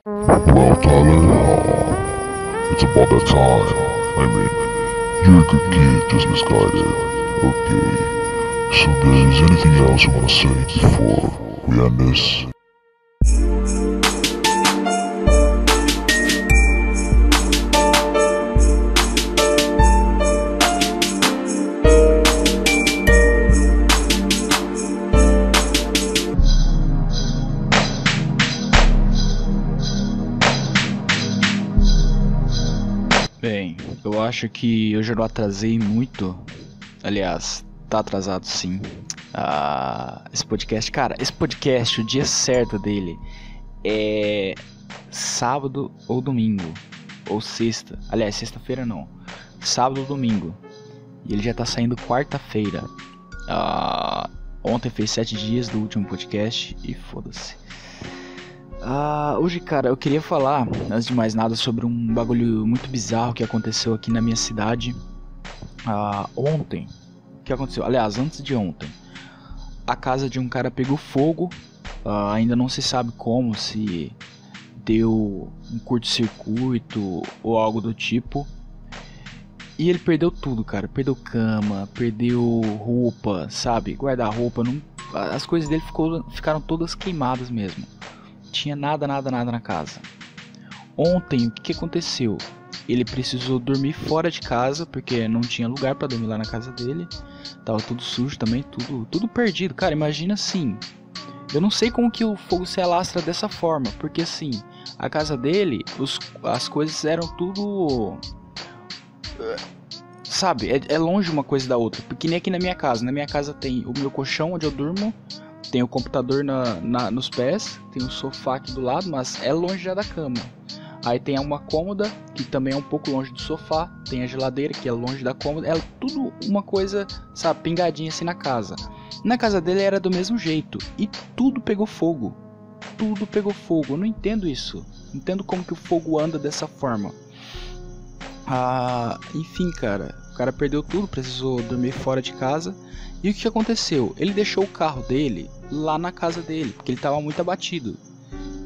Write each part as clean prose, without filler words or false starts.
Well, Tyler, it's about that time. I mean, you're a good kid, just misguided. Okay. So there's anything else you wanna say before we end this? Bem, eu acho que eu já não atrasei muito. Aliás, tá atrasado sim. Esse podcast, cara, o dia certo dele é sábado ou domingo. Ou sexta. Aliás, sexta-feira não. Sábado ou domingo. E ele já tá saindo quarta-feira. Ontem fez 7 dias do último podcast e foda-se. Hoje, cara, eu queria falar, antes de mais nada, sobre um bagulho muito bizarro que aconteceu aqui na minha cidade ontem. O que aconteceu? Aliás, antes de ontem. A casa de um cara pegou fogo. Ainda não se sabe como, se deu um curto-circuito ou algo do tipo. E ele perdeu tudo, cara. Perdeu cama, perdeu roupa, sabe? Guarda-roupa. As coisas dele ficaram todas queimadas mesmo. Tinha nada na casa. Ontem, o que aconteceu? Ele precisou dormir fora de casa, porque não tinha lugar pra dormir lá na casa dele. Tava tudo sujo também, tudo perdido. Cara, imagina assim. Eu não sei como que o fogo se alastra dessa forma, porque assim, a casa dele, as coisas eram tudo... Sabe, é longe uma coisa da outra. Porque nem aqui na minha casa. Na minha casa tem o meu colchão onde eu durmo. Tem o computador nos pés, tem o sofá aqui do lado, mas é longe já da cama. Aí tem uma cômoda, que também é um pouco longe do sofá. Tem a geladeira, que é longe da cômoda. É tudo uma coisa, sabe, pingadinha assim na casa. Na casa dele era do mesmo jeito. E tudo pegou fogo. Tudo pegou fogo. Eu não entendo isso. Não entendo como que o fogo anda dessa forma. Enfim, cara. O cara perdeu tudo, precisou dormir fora de casa. E o que aconteceu? Ele deixou o carro dele lá na casa dele, porque ele tava muito abatido.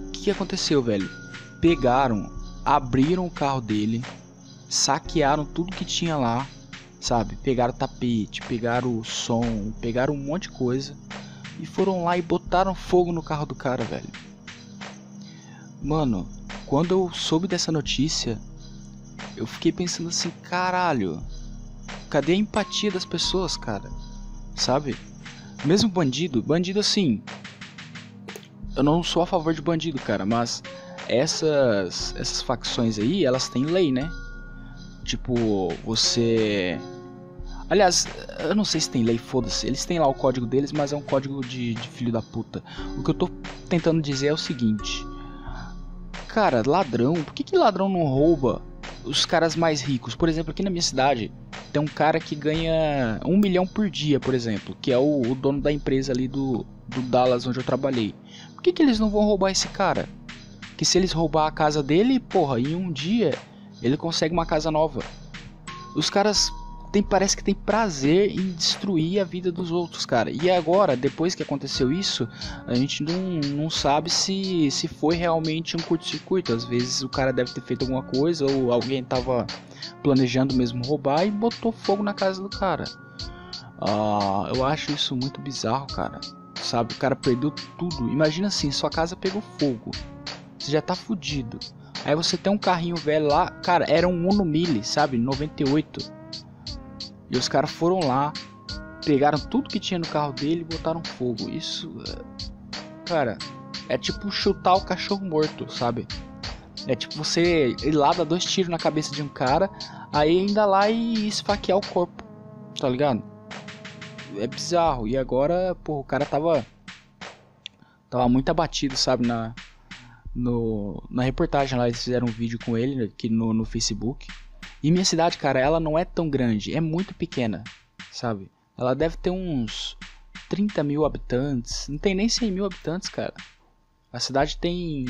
O que aconteceu, velho? Pegaram, abriram o carro dele, saquearam tudo que tinha lá, sabe? Pegaram tapete, pegaram o som, pegaram um monte de coisa e foram lá e botaram fogo no carro do cara, velho. Mano, quando eu soube dessa notícia, eu fiquei pensando assim, caralho, cadê a empatia das pessoas, cara? Sabe? Mesmo bandido assim, eu não sou a favor de bandido, cara, mas essas facções aí, elas têm lei, né? Tipo, você... Aliás, eu não sei se tem lei, foda-se. Eles têm lá o código deles, mas é um código de filho da puta. O que eu tô tentando dizer é o seguinte. Cara, ladrão, por que ladrão não rouba os caras mais ricos? Por exemplo, aqui na minha cidade tem um cara que ganha 1 milhão por dia, por exemplo, que é o dono da empresa ali do Dallas, onde eu trabalhei. Por que eles não vão roubar esse cara? Que se eles roubar a casa dele, porra, em um dia ele consegue uma casa nova. Os caras parece que tem prazer em destruir a vida dos outros, cara. E agora, depois que aconteceu isso, a gente não sabe se foi realmente um curto-circuito. Às vezes o cara deve ter feito alguma coisa, ou alguém tava planejando mesmo roubar e botou fogo na casa do cara. Eu acho isso muito bizarro, cara. Sabe, o cara perdeu tudo. Imagina assim, sua casa pegou fogo, você já tá fudido. Aí você tem um carrinho velho lá, cara, era um Uno Mille, sabe, 98. E os caras foram lá, pegaram tudo que tinha no carro dele e botaram fogo. Isso, cara, é tipo chutar o cachorro morto, sabe? É tipo você ir lá, dar 2 tiros na cabeça de um cara, aí ainda lá e esfaquear o corpo, tá ligado? É bizarro. E agora, pô, o cara tava muito abatido, sabe? Na reportagem lá, eles fizeram um vídeo com ele aqui no Facebook. E minha cidade, cara, ela não é tão grande, é muito pequena, sabe? Ela deve ter uns 30 mil habitantes, não tem nem 100 mil habitantes, cara. A cidade tem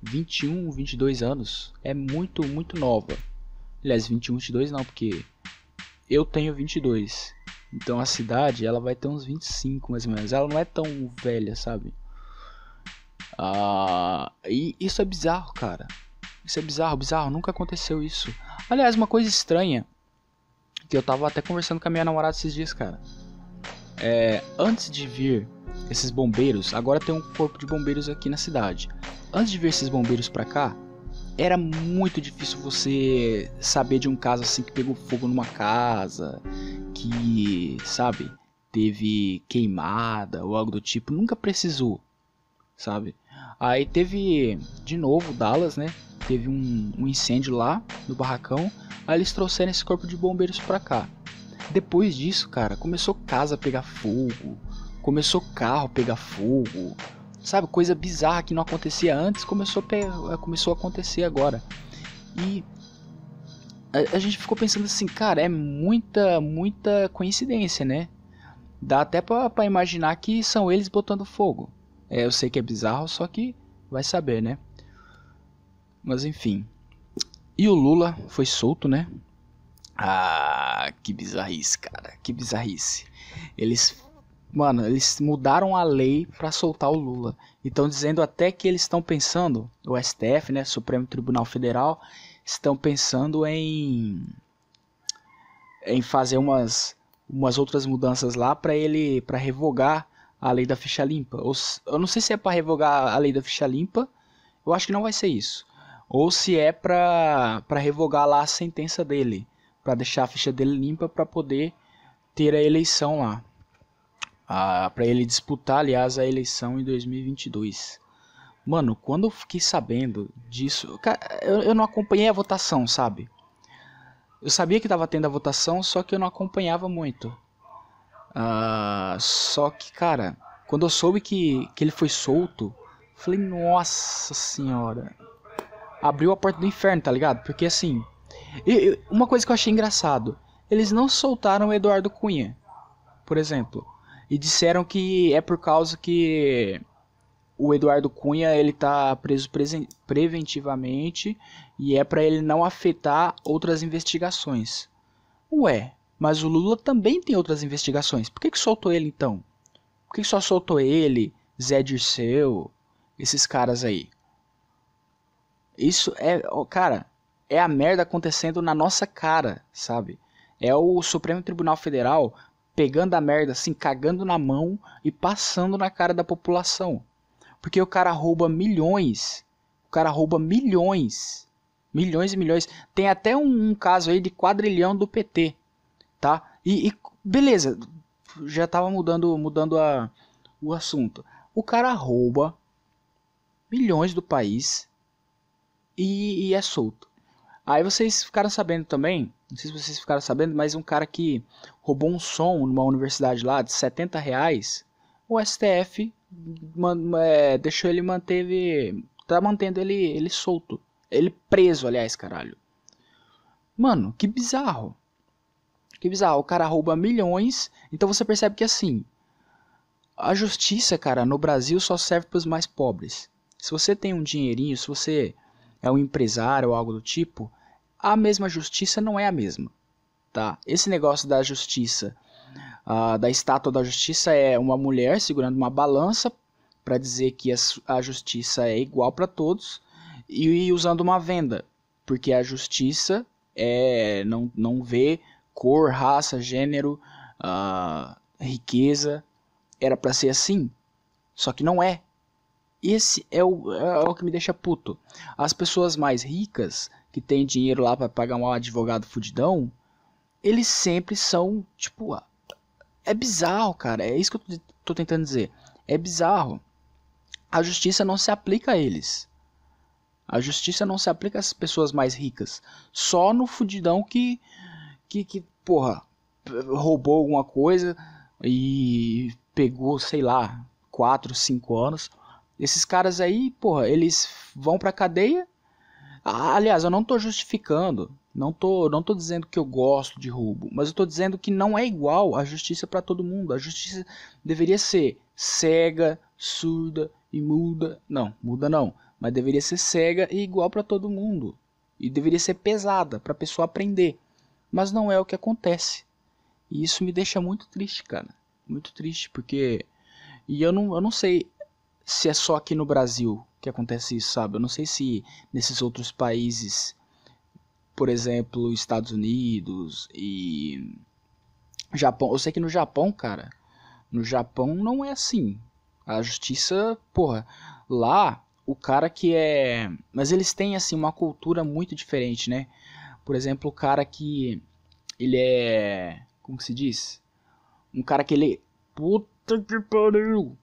21, 22 anos, é muito nova. Aliás, 21, 22 não, porque eu tenho 22. Então a cidade, ela vai ter uns 25 mais ou menos, ela não é tão velha, sabe? E isso é bizarro, cara. Isso é bizarro, bizarro, nunca aconteceu isso. Aliás, uma coisa estranha, que eu tava até conversando com a minha namorada esses dias, cara. Antes de vir esses bombeiros, agora tem um corpo de bombeiros aqui na cidade. Antes de vir esses bombeiros pra cá, era muito difícil você saber de um caso assim que pegou fogo numa casa, que, sabe, teve queimada ou algo do tipo. Nunca precisou, sabe? Aí teve, de novo, Dallas, né? Teve um incêndio lá no barracão. Aí eles trouxeram esse corpo de bombeiros pra cá. Depois disso, cara, começou casa a pegar fogo, começou carro a pegar fogo, sabe? Coisa bizarra que não acontecia antes, começou a acontecer agora. E a gente ficou pensando assim, cara, é muita coincidência, né? Dá até pra imaginar que são eles botando fogo. Eu sei que é bizarro, só que vai saber, né? Mas enfim. E o Lula foi solto, né? Que bizarrice, cara. Que bizarrice. Eles mudaram a lei pra soltar o Lula. E estão dizendo até que eles estão pensando, o STF, né, Supremo Tribunal Federal, estão pensando em fazer umas outras mudanças lá para revogar a lei da ficha limpa. Eu não sei se é para revogar a lei da ficha limpa. Eu acho que não vai ser isso. Ou se é para revogar lá a sentença dele, para deixar a ficha dele limpa para poder ter a eleição lá. Para ele disputar, aliás, a eleição em 2022. Mano, quando eu fiquei sabendo disso, cara, eu não acompanhei a votação, sabe? Eu sabia que tava tendo a votação, só que eu não acompanhava muito. Só que, cara, quando eu soube que ele foi solto, falei, nossa senhora. Abriu a porta do inferno, tá ligado? Porque assim, uma coisa que eu achei engraçado, eles não soltaram o Eduardo Cunha, por exemplo, e disseram que é por causa que o Eduardo Cunha ele tá preso preventivamente e é para ele não afetar outras investigações. Ué, mas o Lula também tem outras investigações. Por que soltou ele então? Por que só soltou ele, Zé Dirceu, esses caras aí? Isso cara, é a merda acontecendo na nossa cara, sabe? É o Supremo Tribunal Federal pegando a merda assim, cagando na mão e passando na cara da população. Porque o cara rouba milhões. O cara rouba milhões. Milhões e milhões. Tem até um caso aí de quadrilhão do PT, tá? E beleza, já tava mudando o assunto. O cara rouba milhões do país e é solto. Aí vocês ficaram sabendo também, não sei se vocês ficaram sabendo, mas um cara que roubou um som numa universidade lá de R$70, o STF deixou ele tá mantendo ele solto. Ele preso, aliás, caralho. Mano, que bizarro. Que bizarro, o cara rouba milhões, então você percebe que assim, a justiça, cara, no Brasil só serve para os mais pobres. Se você tem um dinheirinho, se você é um empresário ou algo do tipo, a mesma justiça não é a mesma, tá? Esse negócio da justiça, da estátua da justiça é uma mulher segurando uma balança para dizer que a justiça é igual para todos e usando uma venda, porque a justiça não vê cor, raça, gênero, riqueza. Era para ser assim, só que não é. Esse é o que me deixa puto. As pessoas mais ricas, que têm dinheiro lá para pagar um advogado fudidão, eles sempre são, tipo, é bizarro, cara. É isso que eu tô tentando dizer. É bizarro. A justiça não se aplica a eles. A justiça não se aplica às pessoas mais ricas. Só no fudidão que porra, roubou alguma coisa e pegou, sei lá, 4, 5 anos. Esses caras aí, porra, eles vão pra cadeia. Aliás, eu não tô justificando, não tô dizendo que eu gosto de roubo, mas eu tô dizendo que não é igual a justiça para todo mundo. A justiça deveria ser cega, surda e muda. Não, muda não, mas deveria ser cega e igual para todo mundo. E deveria ser pesada para a pessoa aprender. Mas não é o que acontece. E isso me deixa muito triste, cara. Muito triste, porque... E eu não sei... se é só aqui no Brasil que acontece isso, sabe? Eu não sei se nesses outros países, por exemplo, Estados Unidos e Japão. Eu sei que no Japão, cara, no Japão não é assim. A justiça, porra, lá o cara que é. Mas eles têm, assim, uma cultura muito diferente, né? Por exemplo, o cara que. Ele é. Como que se diz? Um cara que ele. Puta que pariu!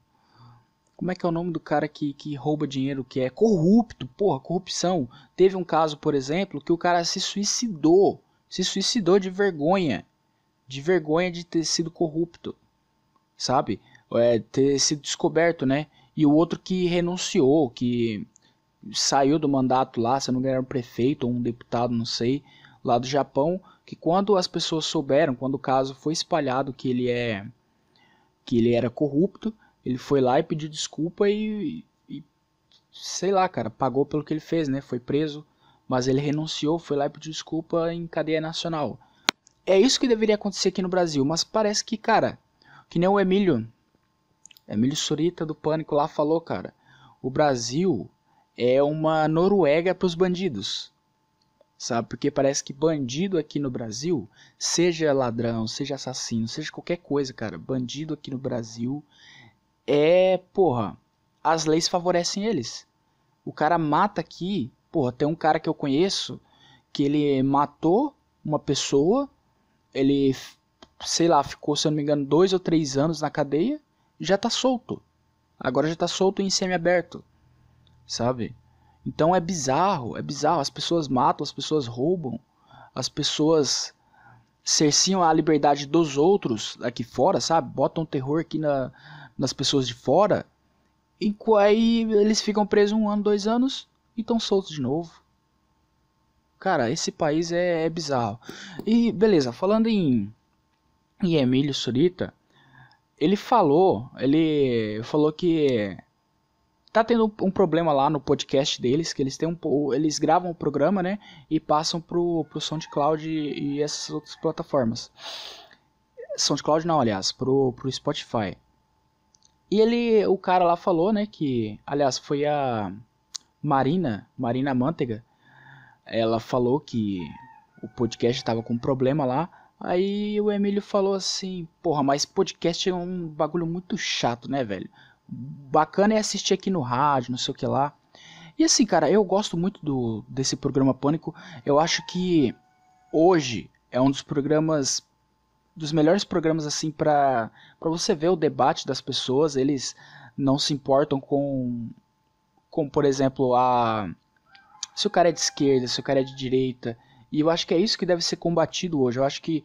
Como é que é o nome do cara que rouba dinheiro, que é corrupto? Porra, corrupção. Teve um caso, por exemplo, que o cara se suicidou. Se suicidou de vergonha. De vergonha de ter sido corrupto. Sabe? Ter sido descoberto, né? E o outro que renunciou, que saiu do mandato lá, se não me engano era um prefeito ou um deputado, não sei, lá do Japão, que quando as pessoas souberam, quando o caso foi espalhado que ele era corrupto, ele foi lá e pediu desculpa e sei lá, cara, pagou pelo que ele fez, né? Foi preso, mas ele renunciou, foi lá e pediu desculpa em cadeia nacional. É isso que deveria acontecer aqui no Brasil, mas parece que, cara, que nem o Emílio Surita do Pânico lá falou, cara, o Brasil é uma Noruega para os bandidos, sabe? Porque parece que bandido aqui no Brasil, seja ladrão, seja assassino, seja qualquer coisa, cara, bandido aqui no Brasil porra, as leis favorecem eles. O cara mata aqui, porra, tem um cara que eu conheço que ele matou uma pessoa, ele, sei lá, ficou, se eu não me engano, 2 ou 3 anos na cadeia e já tá solto. Agora já tá solto em semi-aberto, sabe? Então é bizarro, é bizarro. As pessoas matam, as pessoas roubam, as pessoas cerciam a liberdade dos outros aqui fora, sabe? Botam terror aqui nas pessoas de fora. E aí eles ficam presos 1 ano, 2 anos e estão soltos de novo. Cara, esse país é bizarro. E beleza, falando em Emílio Surita, ele falou que tá tendo um problema lá no podcast deles, que eles gravam o programa, né, e passam pro SoundCloud e essas outras plataformas. SoundCloud não, aliás, pro Spotify. E o cara lá falou, né, que, aliás, foi a Marina Manteiga, ela falou que o podcast tava com um problema lá. Aí o Emílio falou assim, porra, mas podcast é um bagulho muito chato, né, velho? Bacana é assistir aqui no rádio, não sei o que lá. E assim, cara, eu gosto muito desse programa Pânico. Eu acho que hoje é um dos melhores programas, assim, pra você ver o debate das pessoas. Eles não se importam com, por exemplo, se o cara é de esquerda, se o cara é de direita. E eu acho que é isso que deve ser combatido hoje. Eu acho que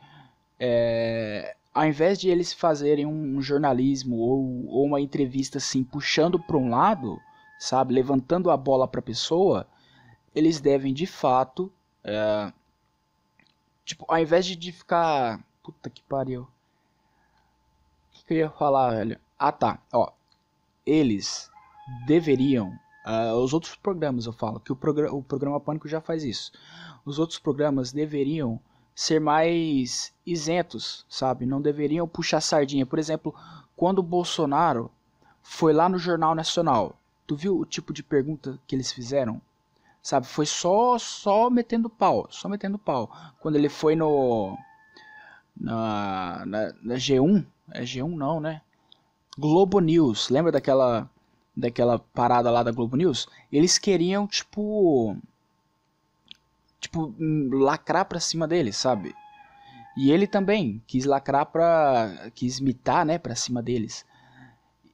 ao invés de eles fazerem um jornalismo ou uma entrevista assim, puxando para um lado, sabe, levantando a bola para a pessoa, eles devem de fato, tipo, ao invés de ficar, puta que pariu, o que eu ia falar, velho? Ah, tá, ó, eles deveriam, os outros programas eu falo, que o programa Pânico já faz isso, os outros programas deveriam ser mais isentos, sabe? Não deveriam puxar sardinha. Por exemplo, quando o Bolsonaro foi lá no Jornal Nacional, tu viu o tipo de pergunta que eles fizeram? Sabe? Foi só metendo pau, só metendo pau. Quando ele foi na G1, é G1 não, né? Globo News, lembra daquela parada lá da Globo News? Eles queriam, tipo, lacrar pra cima dele, sabe? E ele também quis quis imitar, né, pra cima deles.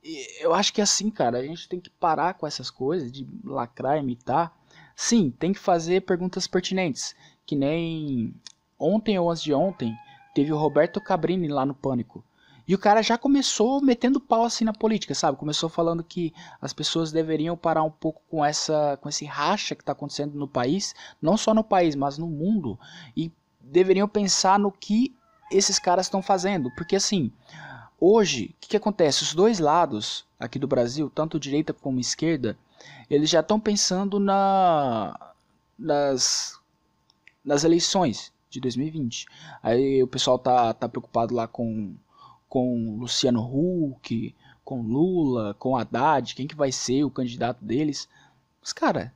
E eu acho que assim, cara, a gente tem que parar com essas coisas de lacrar, imitar. Sim, tem que fazer perguntas pertinentes, que nem ontem ou antes de ontem, teve o Roberto Cabrini lá no Pânico. E o cara já começou metendo pau assim na política, sabe? Começou falando que as pessoas deveriam parar um pouco com esse racha que está acontecendo no país, não só no país, mas no mundo, e deveriam pensar no que esses caras estão fazendo, porque assim, hoje, o que acontece? Os dois lados aqui do Brasil, tanto direita como esquerda, eles já estão pensando nas eleições de 2020. Aí o pessoal tá preocupado lá com Luciano Huck, com Lula, com Haddad, quem que vai ser o candidato deles. Mas, cara,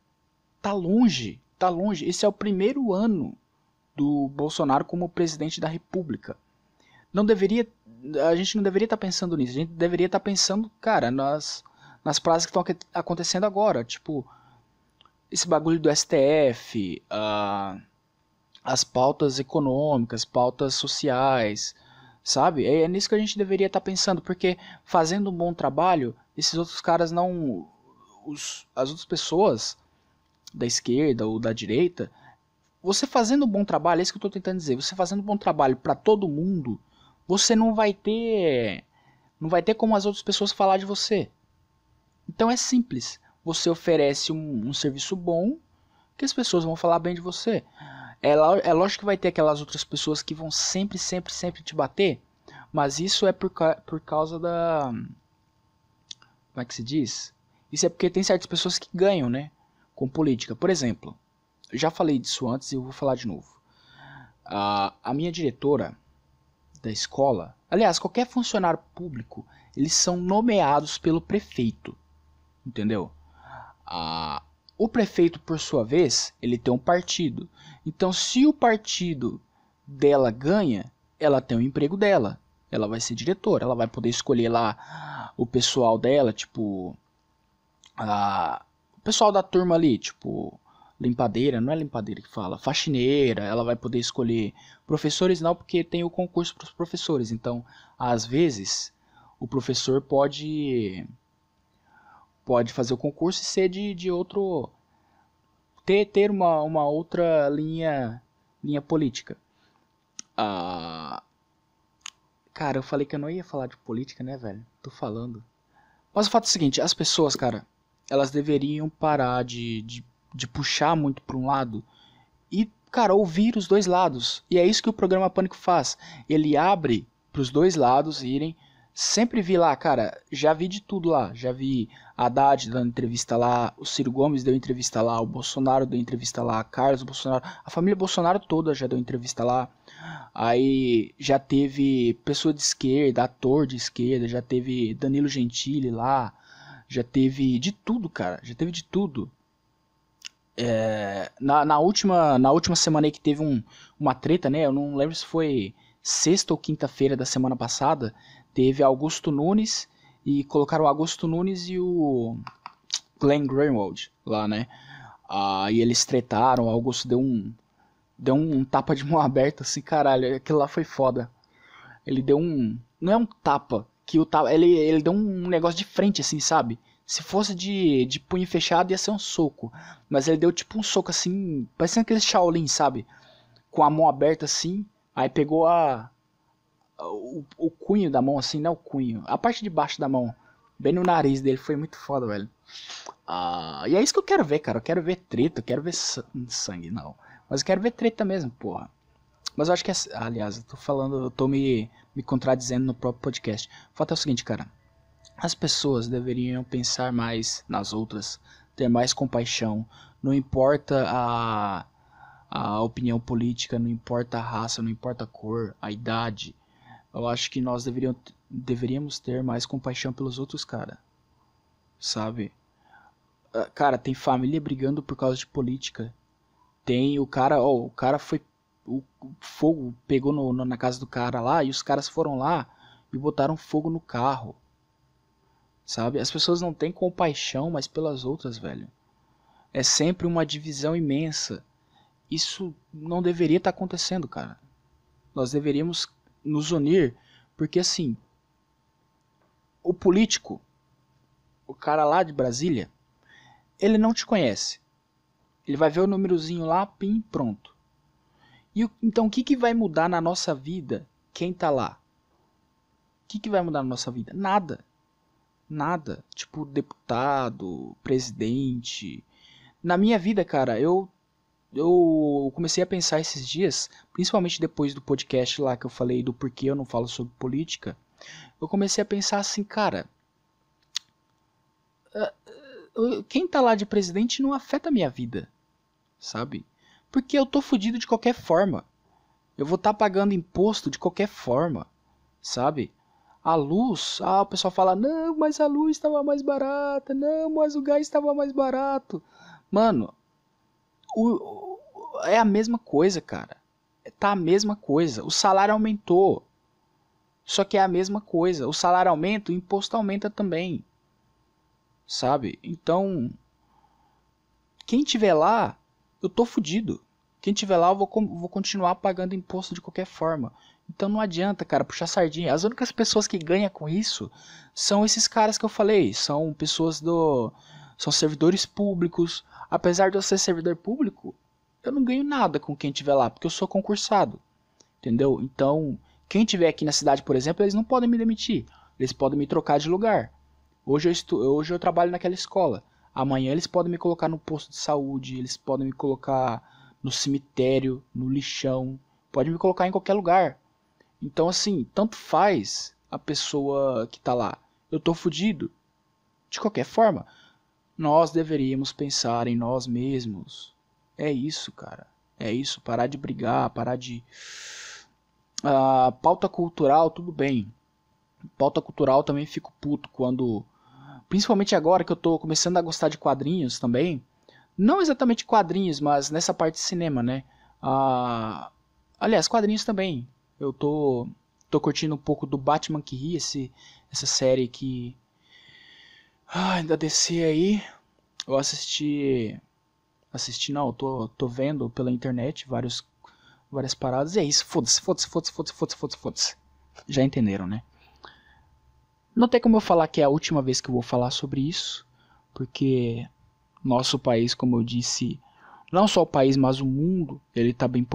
tá longe, tá longe. Esse é o primeiro ano do Bolsonaro como presidente da República. A gente não deveria estar pensando nisso. A gente deveria estar pensando, cara, nas práticas que estão acontecendo agora. Tipo, esse bagulho do STF, as pautas econômicas, pautas sociais, sabe? É nisso que a gente deveria estar pensando, porque fazendo um bom trabalho, esses outros caras não... as outras pessoas da esquerda ou da direita, você fazendo um bom trabalho, é isso que eu estou tentando dizer, você fazendo um bom trabalho para todo mundo, você não vai ter como as outras pessoas falar de você. Então é simples, você oferece um serviço bom, que as pessoas vão falar bem de você. É lógico que vai ter aquelas outras pessoas que vão sempre te bater, mas isso é por causa da... Como é que se diz? Isso é porque tem certas pessoas que ganham, né? Com política. Por exemplo, eu já falei disso antes e eu vou falar de novo. A minha diretora da escola, aliás, qualquer funcionário público, eles são nomeados pelo prefeito, entendeu? O prefeito, por sua vez, ele tem um partido. Então, se o partido dela ganha, ela tem o emprego dela. Ela vai ser diretora, ela vai poder escolher lá o pessoal dela, tipo... o pessoal da turma ali, tipo... Limpadeira, não é limpadeira que fala, faxineira, ela vai poder escolher professores não, porque tem o concurso para os professores, então às vezes o professor pode fazer o concurso e ser de outro, ter uma outra linha política. Cara, eu falei que eu não ia falar de política, né, velho? Tô falando. Mas o fato é o seguinte, as pessoas, cara, elas deveriam parar de puxar muito para um lado e, cara, ouvir os dois lados. E é isso que o programa Pânico faz. Ele abre para os dois lados irem. Sempre vi lá, cara, já vi de tudo lá. Já vi a Haddad dando entrevista lá, o Ciro Gomes deu entrevista lá, o Bolsonaro deu entrevista lá, Carlos Bolsonaro, a família Bolsonaro toda já deu entrevista lá. Aí já teve pessoa de esquerda, ator de esquerda, já teve Danilo Gentili lá, já teve de tudo, cara, já teve de tudo. Na última semana aí que teve uma treta, né? Eu não lembro se foi sexta ou quinta-feira da semana passada. Teve Augusto Nunes e colocaram o Augusto Nunes e o Glenn Greenwald lá, né? E eles tretaram. O Augusto deu um tapa de mão aberta, assim, caralho. Aquilo lá foi foda. Ele deu um... Não é um tapa, ele deu um negócio de frente, assim, sabe? Se fosse de punho fechado, ia ser um soco. Mas ele deu tipo um soco assim, parecendo aquele Shaolin, sabe? Com a mão aberta assim. Aí pegou o cunho da mão assim, não o cunho. A parte de baixo da mão. Bem no nariz dele. Foi muito foda, velho. E é isso que eu quero ver, cara. Eu quero ver treta, eu quero ver sangue, não. Mas eu quero ver treta mesmo, porra. Mas eu acho que aliás, eu tô me contradizendo no próprio podcast. O fato é o seguinte, cara. As pessoas deveriam pensar mais nas outras, ter mais compaixão. Não importa a opinião política, não importa a raça, não importa a cor, a idade. Eu acho que nós deveríamos ter mais compaixão pelos outros, cara. Sabe? Cara, tem família brigando por causa de política. Tem o cara foi... O fogo pegou na casa do cara lá e os caras foram lá e botaram fogo no carro. Sabe? As pessoas não têm compaixão mais pelas outras, velho. É sempre uma divisão imensa. Isso não deveria estar acontecendo, cara. Nós deveríamos nos unir, porque assim, o político, o cara lá de Brasília, ele não te conhece. Ele vai ver o númerozinho lá, pim, pronto. Então o que vai mudar na nossa vida quem tá lá? O que vai mudar na nossa vida? Nada. Nada, tipo deputado, presidente. Na minha vida, cara, eu comecei a pensar esses dias, principalmente depois do podcast lá que eu falei do porquê eu não falo sobre política. Eu comecei a pensar assim, cara, quem tá lá de presidente não afeta a minha vida, sabe? Porque eu tô fudido de qualquer forma. Eu vou estar pagando imposto de qualquer forma, sabe? A luz, o pessoal fala, não, mas a luz estava mais barata, não, mas o gás estava mais barato. Mano, é a mesma coisa, cara. Tá a mesma coisa. O salário aumentou. Só que é a mesma coisa. O salário aumenta, o imposto aumenta também. Sabe? Então, quem tiver lá, eu tô fudido. Quem tiver lá, eu vou continuar pagando imposto de qualquer forma. Então não adianta, cara, puxar sardinha. As únicas pessoas que ganham com isso são esses caras que eu falei. São pessoas são servidores públicos. Apesar de eu ser servidor público, eu não ganho nada com quem tiver lá, porque eu sou concursado. Entendeu? Então, quem tiver aqui na cidade, por exemplo, eles não podem me demitir. Eles podem me trocar de lugar. Hoje eu trabalho naquela escola. Amanhã eles podem me colocar no posto de saúde, eles podem me colocar no cemitério, no lixão, pode me colocar em qualquer lugar. Então assim, tanto faz a pessoa que tá lá. Eu tô fudido. De qualquer forma, nós deveríamos pensar em nós mesmos. É isso, cara. É isso, parar de brigar, parar de... pauta cultural, tudo bem. Pauta cultural também fico puto quando... Principalmente agora que eu tô começando a gostar de quadrinhos também. Não exatamente quadrinhos, mas nessa parte de cinema, né? Aliás, quadrinhos também. Eu tô curtindo um pouco do Batman que ri, essa série que... da DC aí. Eu assisti não, eu tô vendo pela internet várias paradas. E é isso, foda-se. Já entenderam, né? Não tem como eu falar que é a última vez que eu vou falar sobre isso, porque nosso país, como eu disse, não só o país, mas o mundo, ele está bem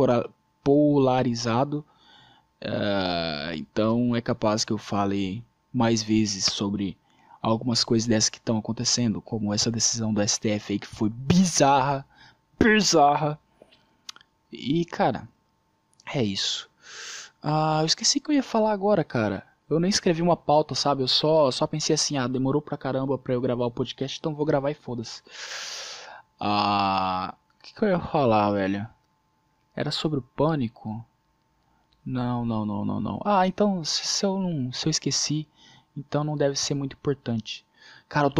polarizado. Então é capaz que eu fale mais vezes sobre algumas coisas dessas que estão acontecendo, como essa decisão do STF aí que foi bizarra. E cara, é isso. Eu esqueci que eu ia falar agora, cara. Eu nem escrevi uma pauta, sabe? Eu só pensei assim, demorou pra caramba pra eu gravar o podcast, então vou gravar e foda-se. O que eu ia falar, velho? Era sobre o pânico? Não. Então, se eu esqueci, então não deve ser muito importante. Cara,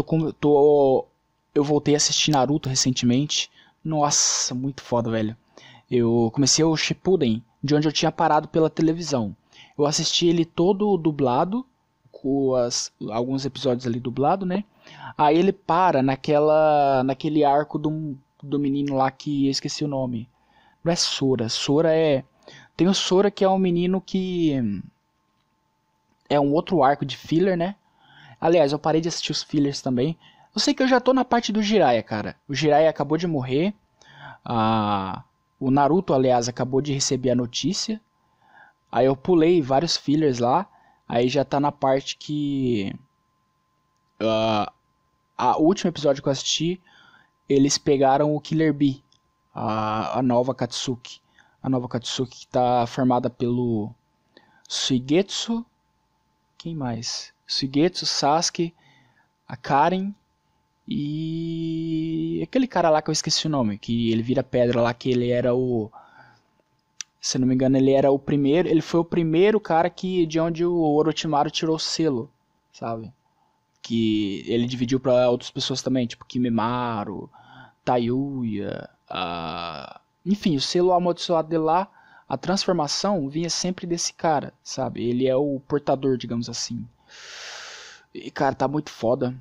eu voltei a assistir Naruto recentemente. Nossa, muito foda, velho. Eu comecei o Shippuden, de onde eu tinha parado pela televisão. Eu assisti ele todo dublado, com alguns episódios ali dublado, né? Aí ele para naquele arco do menino lá que eu esqueci o nome. Não é Sora. Tem o Sora que é um menino que... É um outro arco de filler, né? Aliás, eu parei de assistir os fillers também. Eu sei que eu já tô na parte do Jiraiya, cara. O Jiraiya acabou de morrer. O Naruto, aliás, acabou de receber a notícia. Aí eu pulei vários fillers lá. Aí já tá na parte que... o último episódio que eu assisti, eles pegaram o Killer Bee, a nova Katsuki. A nova Katsuki que tá formada pelo Suigetsu. Quem mais? Suigetsu, Sasuke, a Karen e aquele cara lá que eu esqueci o nome, que ele vira pedra lá, que ele era o... Se não me engano, ele era o primeiro... Ele foi o primeiro cara de onde o Orochimaru tirou o selo, sabe? Que ele dividiu pra outras pessoas também, tipo Kimemaru, Tayuya, enfim, o selo amaldiçoado dele lá, a transformação vinha sempre desse cara, sabe? Ele é o portador, digamos assim. E, cara, tá muito foda.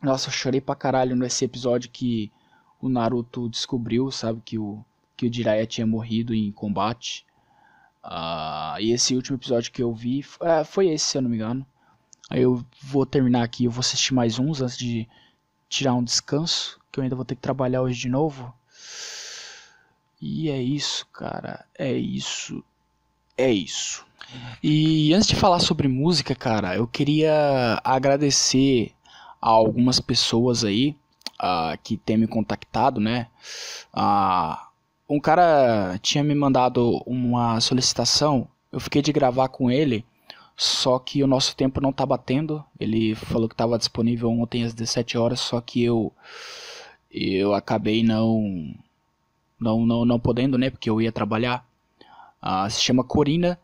Nossa, eu chorei pra caralho nesse episódio que o Naruto descobriu, sabe? Que o Jiraiya tinha morrido em combate. E esse último episódio que eu vi foi esse, se eu não me engano. Aí eu vou terminar aqui, eu vou assistir mais uns antes de tirar um descanso, que eu ainda vou ter que trabalhar hoje de novo. E é isso, cara, é isso. E antes de falar sobre música, cara, eu queria agradecer a algumas pessoas aí que têm me contactado, né? Um cara tinha me mandado uma solicitação, eu fiquei de gravar com ele, só que o nosso tempo não tá batendo. Ele falou que estava disponível ontem às 17 horas, só que eu acabei não podendo, né, porque eu ia trabalhar. Se chama Corina,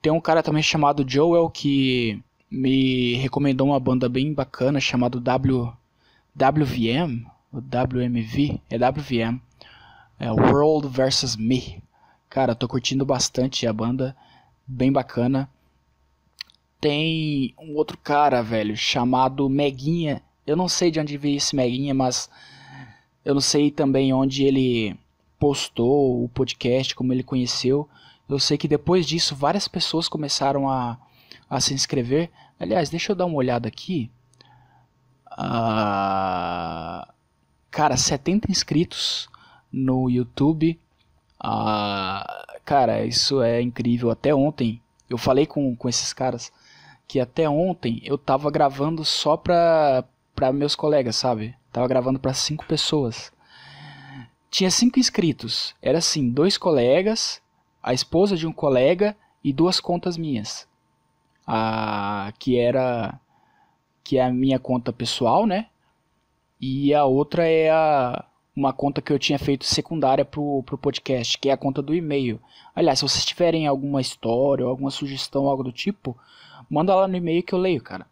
Tem um cara também chamado Joel que me recomendou uma banda bem bacana chamada WVM, ou WMV, é WVM, é World vs. Me. Cara, tô curtindo bastante a banda, bem bacana. Tem um outro cara, velho, chamado Meguinha. Eu não sei de onde veio esse Meguinha, mas eu não sei também onde ele postou o podcast, como ele conheceu. Eu sei que depois disso várias pessoas começaram a se inscrever. Aliás, deixa eu dar uma olhada aqui. Cara, 70 inscritos no YouTube. Cara, isso é incrível. Até ontem, eu falei com esses caras que até ontem eu tava gravando só pra meus colegas, sabe? Tava gravando pra 5 pessoas. Tinha 5 inscritos. Era assim, 2 colegas, a esposa de um colega e 2 contas minhas. Que é a minha conta pessoal, né? E a outra é uma conta que eu tinha feito secundária pro podcast, que é a conta do e-mail. Aliás, se vocês tiverem alguma história ou alguma sugestão, algo do tipo, manda lá no e-mail que eu leio, cara.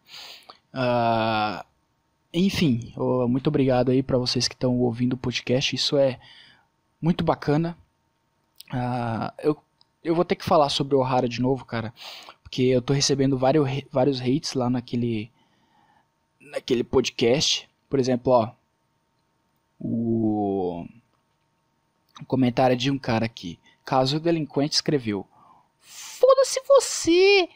Enfim, muito obrigado aí pra vocês que estão ouvindo o podcast. Isso é muito bacana. Eu vou ter que falar sobre o Ohara de novo, cara, porque eu tô recebendo vários hates lá naquele podcast. Por exemplo, ó, o comentário de um cara aqui. Caso o delinquente escreveu: foda-se você!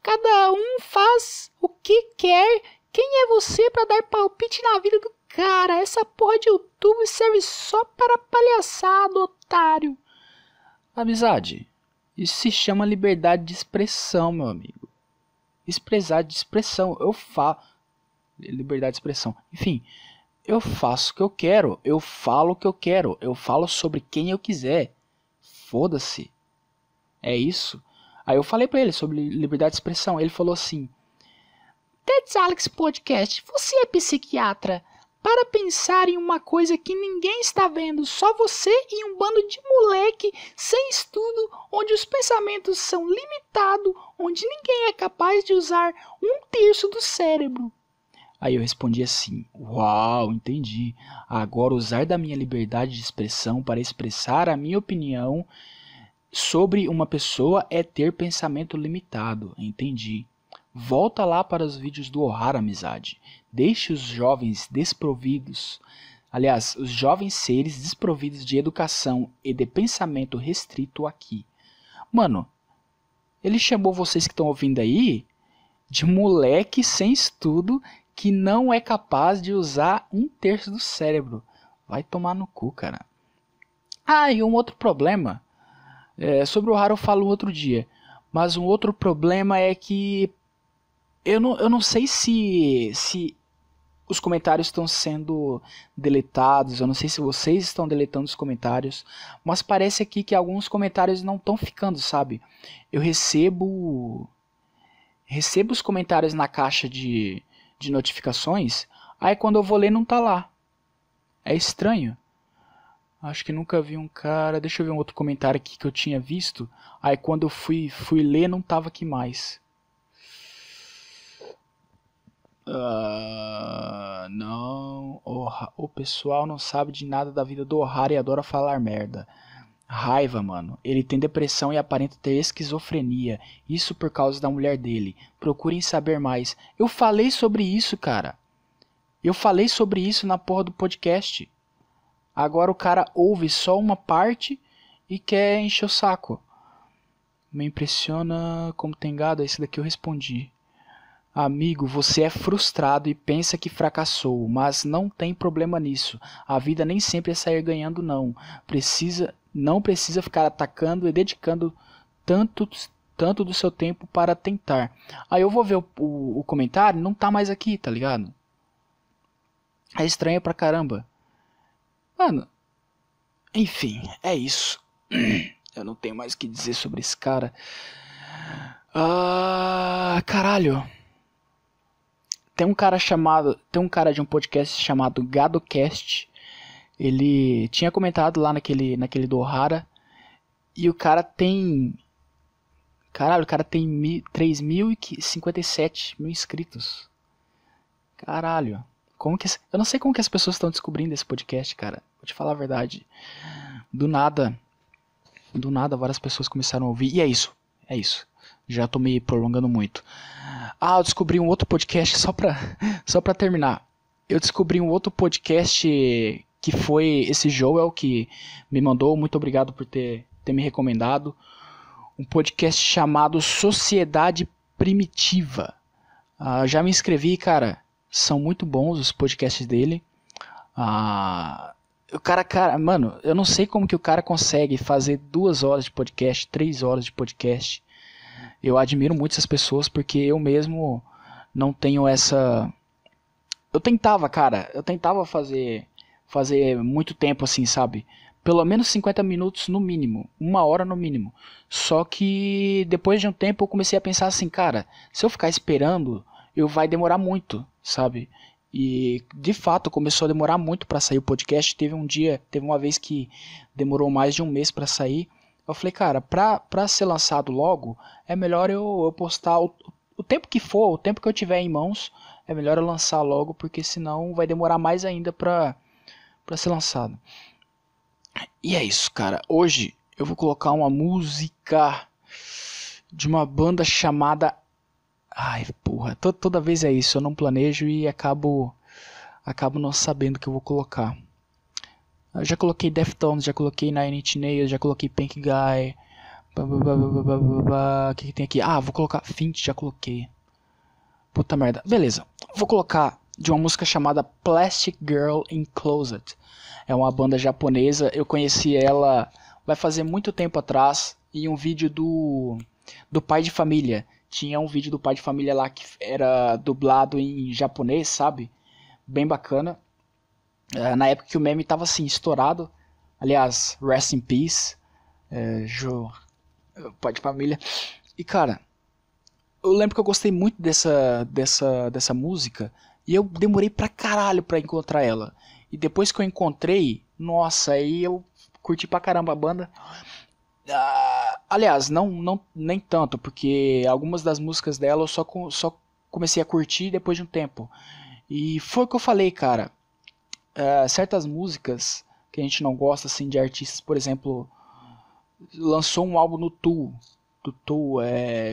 Cada um faz o que quer. Quem é você pra dar palpite na vida do cara? Essa porra de YouTube serve só para palhaçada, otário. Amizade, isso se chama liberdade de expressão, meu amigo. Liberdade de expressão. Liberdade de expressão. Enfim, eu faço o que eu quero. Eu falo o que eu quero. Eu falo sobre quem eu quiser. Foda-se. É isso. Aí eu falei pra ele sobre liberdade de expressão. Ele falou assim: That's Alex Podcast, você é psiquiatra? Para pensar em uma coisa que ninguém está vendo, só você e um bando de moleque sem estudo, onde os pensamentos são limitados, onde ninguém é capaz de usar 1/3 do cérebro. Aí eu respondi assim: uau, entendi. Agora usar da minha liberdade de expressão para expressar a minha opinião sobre uma pessoa é ter pensamento limitado. Entendi. Volta lá para os vídeos do Ohara, amizade. Deixe os jovens desprovidos, aliás, os jovens seres desprovidos de educação e de pensamento restrito aqui. Mano, ele chamou vocês que estão ouvindo aí de moleque sem estudo que não é capaz de usar 1/3 do cérebro. Vai tomar no cu, cara. E um outro problema. Sobre o Ohara eu falo outro dia. Mas um outro problema é que eu não sei se os comentários estão sendo deletados. Eu não sei se vocês estão deletando os comentários. Mas parece aqui que alguns comentários não estão ficando, sabe? Eu recebo os comentários na caixa de notificações. Aí quando eu vou ler não tá lá. É estranho. Acho que nunca vi um cara... Deixa eu ver um outro comentário aqui que eu tinha visto. Aí quando eu fui ler não tava aqui mais. Não. O pessoal não sabe de nada da vida do Ohara e adora falar merda. Raiva, mano. Ele tem depressão e aparenta ter esquizofrenia. Isso por causa da mulher dele. Procurem saber mais. Eu falei sobre isso, cara. Eu falei sobre isso na porra do podcast. Agora o cara ouve só uma parte e quer encher o saco. Me impressiona como tem gado. Esse daqui eu respondi. Amigo, você é frustrado e pensa que fracassou, mas não tem problema nisso. A vida nem sempre é sair ganhando, não. Não precisa ficar atacando e dedicando tanto do seu tempo para tentar. Aí eu vou ver o comentário, não tá mais aqui, tá ligado? É estranho pra caramba. Mano, enfim, é isso. Eu não tenho mais o que dizer sobre esse cara. Caralho. Tem um cara de um podcast chamado GadoCast. Ele tinha comentado lá naquele do Ohara. E o cara tem Caralho, o cara tem 3.057 mil inscritos. Caralho. Eu não sei como que as pessoas estão descobrindo esse podcast, cara. Vou te falar a verdade. Do nada, várias pessoas começaram a ouvir. E é isso. Já tô me prolongando muito. Eu descobri um outro podcast só pra terminar. Eu descobri um outro podcast que foi esse Joel que me mandou. Muito obrigado por ter me recomendado. Um podcast chamado Sociedade Primitiva. Já me inscrevi, cara. São muito bons os podcasts dele. O cara, mano, eu não sei como que o cara consegue fazer 2 horas de podcast, 3 horas de podcast. Eu admiro muito essas pessoas porque eu mesmo não tenho essa... Eu tentava fazer muito tempo assim, sabe? Pelo menos 50 minutos no mínimo, 1 hora no mínimo. Só que depois de um tempo eu comecei a pensar assim, cara, se eu ficar esperando, vai demorar muito, sabe? E de fato começou a demorar muito para sair o podcast. Teve uma vez que demorou mais de um mês para sair. Eu falei, cara, pra ser lançado logo, é melhor eu postar o tempo que for, o tempo que eu tiver em mãos, é melhor eu lançar logo, porque senão vai demorar mais ainda pra ser lançado. E é isso, cara. Hoje eu vou colocar uma música de uma banda chamada... Ai, porra, toda vez é isso, eu não planejo e acabo não sabendo o que eu vou colocar. Eu já coloquei Deftones, já coloquei Nine Inch Nails, já coloquei Pink Guy. O que tem aqui? Vou colocar Fint, já coloquei. Puta merda. Beleza. Vou colocar de uma música chamada Plastic Girl in Closet. É uma banda japonesa. Eu conheci ela vai fazer muito tempo atrás em um vídeo do Pai de Família. Tinha um vídeo do Pai de Família lá que era dublado em japonês, sabe? Bem bacana. Na época que o meme tava assim, estourado. Aliás, rest in peace. Pai de Família. E cara, eu lembro que eu gostei muito dessa música. E eu demorei pra caralho pra encontrar ela. E depois que eu encontrei, nossa, aí eu curti pra caramba a banda. Aliás, nem tanto, porque algumas das músicas dela eu só comecei a curtir depois de um tempo. E foi o que eu falei, cara. Certas músicas que a gente não gosta assim de artistas, por exemplo, lançou um álbum no Tool,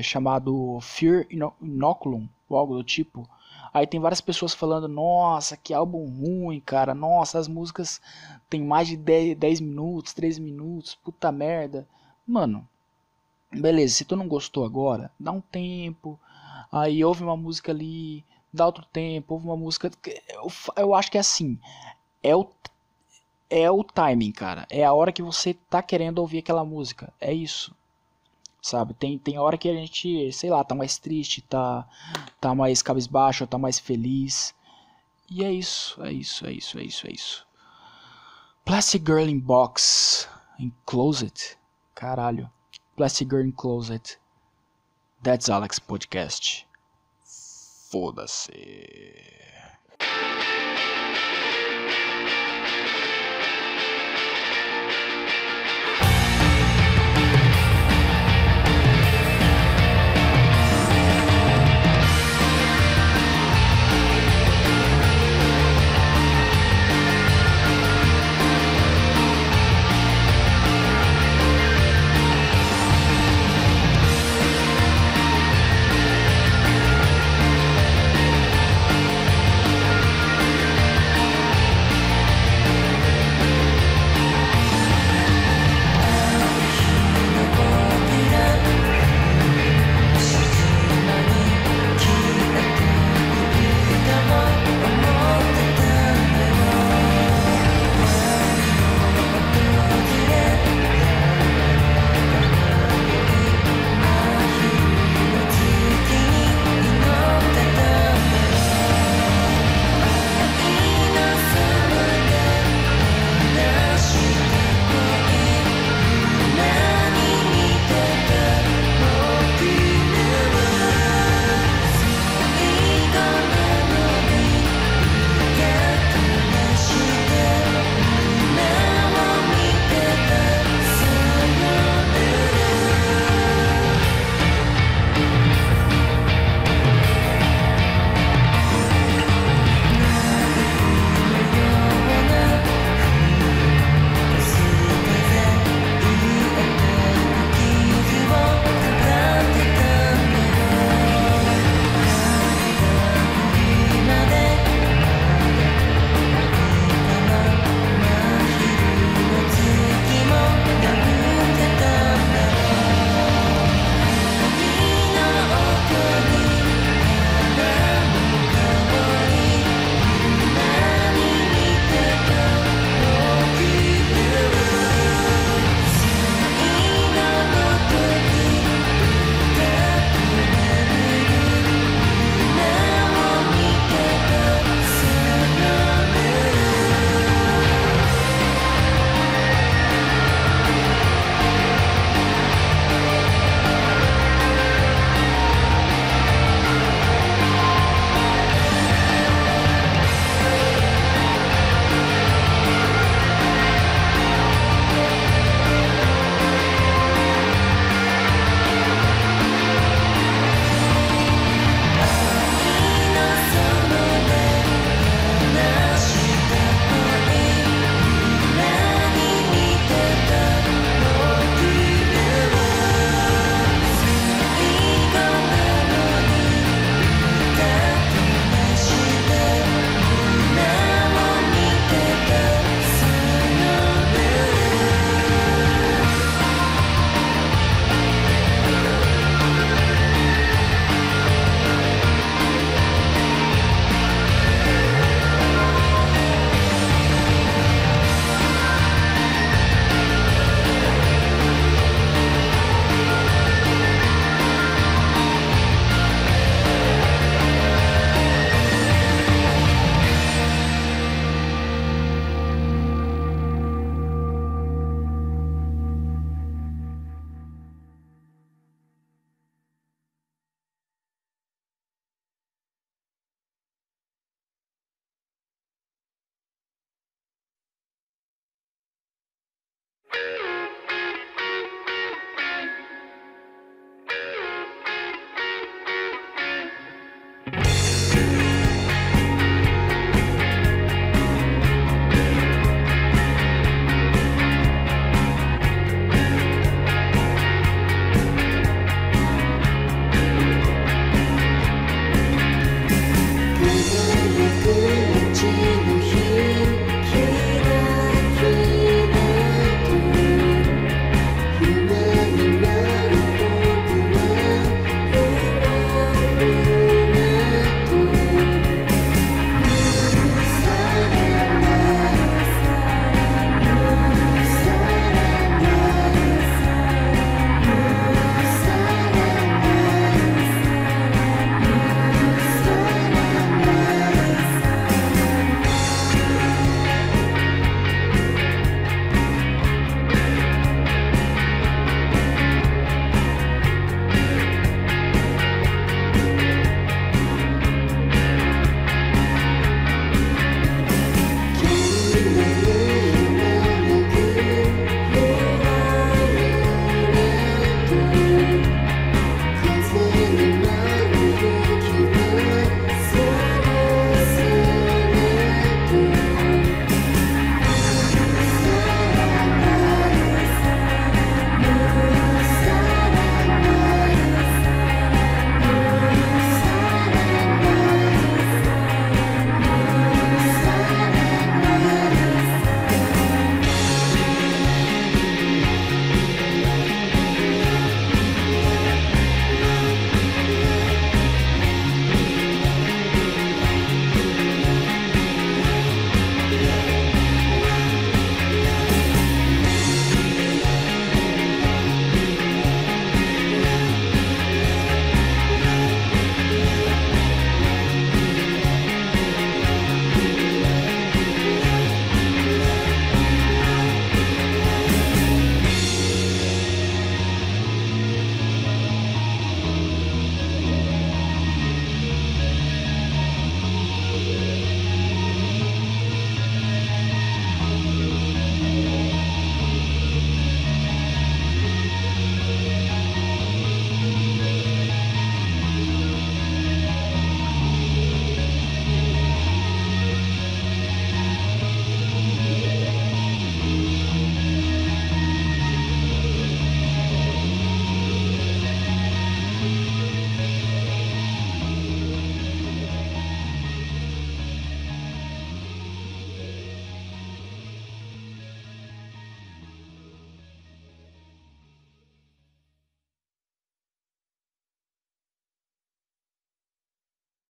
chamado Fear Inoculum, ou algo do tipo. Aí tem várias pessoas falando, nossa, que álbum ruim, cara, nossa, as músicas tem mais de 10 minutos, 13 minutos, puta merda. Mano, beleza, se tu não gostou agora, dá um tempo, aí ouve uma música ali, dá outro tempo, ouve uma música... Eu acho que é assim, é o timing, cara. É a hora que você tá querendo ouvir aquela música. É isso. Sabe? Tem hora que a gente, sei lá, tá mais triste, tá mais cabisbaixo, tá mais feliz. E é isso. Plastic Girl in Box. In Closet. Caralho. Plastic Girl in Closet. That's Alex Podcast. Foda-se.